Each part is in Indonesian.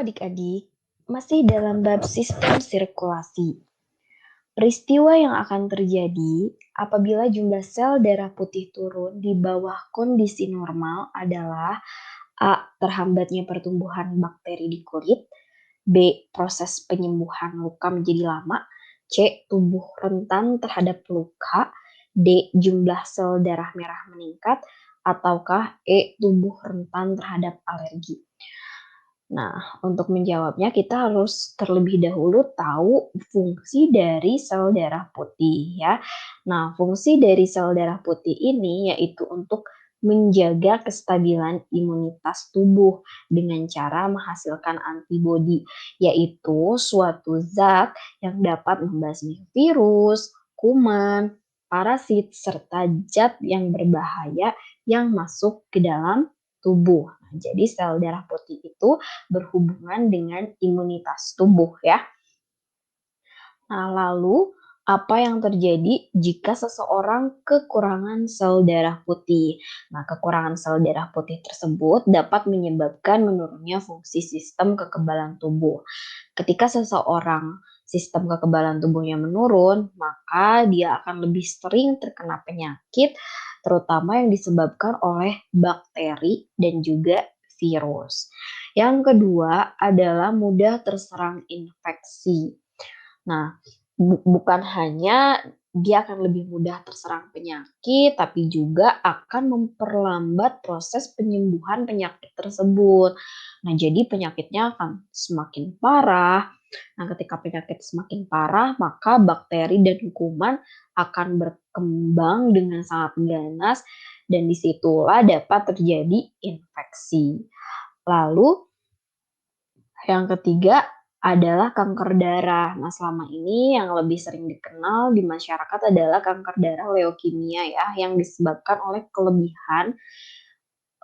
adik-adik, masih dalam bab sistem sirkulasi. Peristiwa yang akan terjadi apabila jumlah sel darah putih turun di bawah kondisi normal adalah A. Terhambatnya pertumbuhan bakteri di kulit, B. Proses penyembuhan luka menjadi lama, C. Tubuh rentan terhadap luka, D. Jumlah sel darah merah meningkat, ataukah E. Tubuh rentan terhadap alergi. Nah, untuk menjawabnya kita harus terlebih dahulu tahu fungsi dari sel darah putih ya. Nah, fungsi dari sel darah putih ini yaitu untuk menjaga kestabilan imunitas tubuh dengan cara menghasilkan antibodi, yaitu suatu zat yang dapat membasmi virus, kuman, parasit, serta zat yang berbahaya yang masuk ke dalam tubuh. Nah, jadi sel darah putih itu berhubungan dengan imunitas tubuh ya. Nah, lalu apa yang terjadi jika seseorang kekurangan sel darah putih? Nah, kekurangan sel darah putih tersebut dapat menyebabkan menurunnya fungsi sistem kekebalan tubuh. Ketika seseorang sistem kekebalan tubuhnya menurun, maka dia akan lebih sering terkena penyakit, terutama yang disebabkan oleh bakteri dan juga virus. Yang kedua adalah mudah terserang infeksi. Nah, bukan hanya dia akan lebih mudah terserang penyakit, tapi juga akan memperlambat proses penyembuhan penyakit tersebut. Nah, jadi penyakitnya akan semakin parah. Nah, ketika penyakit semakin parah, maka bakteri dan kuman akan berkembang dengan sangat ganas dan disitulah dapat terjadi infeksi. Lalu yang ketiga adalah kanker darah. Nah, selama ini yang lebih sering dikenal di masyarakat adalah kanker darah leukemia ya, yang disebabkan oleh kelebihan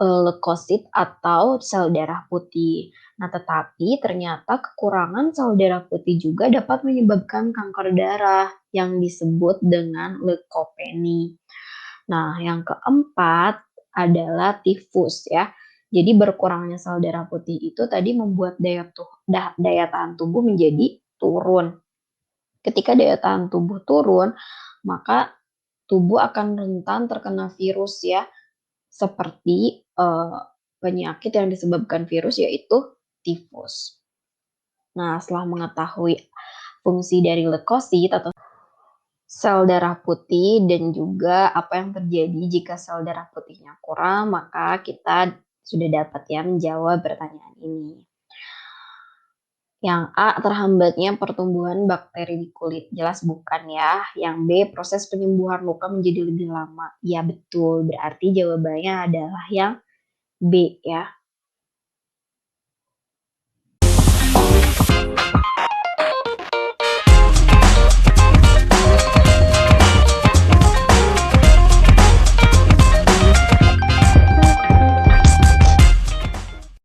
leukosit atau sel darah putih. Nah, tetapi ternyata kekurangan sel darah putih juga dapat menyebabkan kanker darah yang disebut dengan leukopenia. Nah, yang keempat adalah tifus ya. Jadi berkurangnya sel darah putih itu tadi membuat daya tahan tubuh menjadi turun. Ketika daya tahan tubuh turun, maka tubuh akan rentan terkena virus ya, seperti penyakit yang disebabkan virus yaitu tifus. Nah, setelah mengetahui fungsi dari leukosit atau sel darah putih dan juga apa yang terjadi jika sel darah putihnya kurang, maka kita sudah dapat ya menjawab pertanyaan ini. Yang A, terhambatnya pertumbuhan bakteri di kulit. Jelas bukan ya. Yang B, proses penyembuhan luka menjadi lebih lama. Ya betul, berarti jawabannya adalah yang B ya.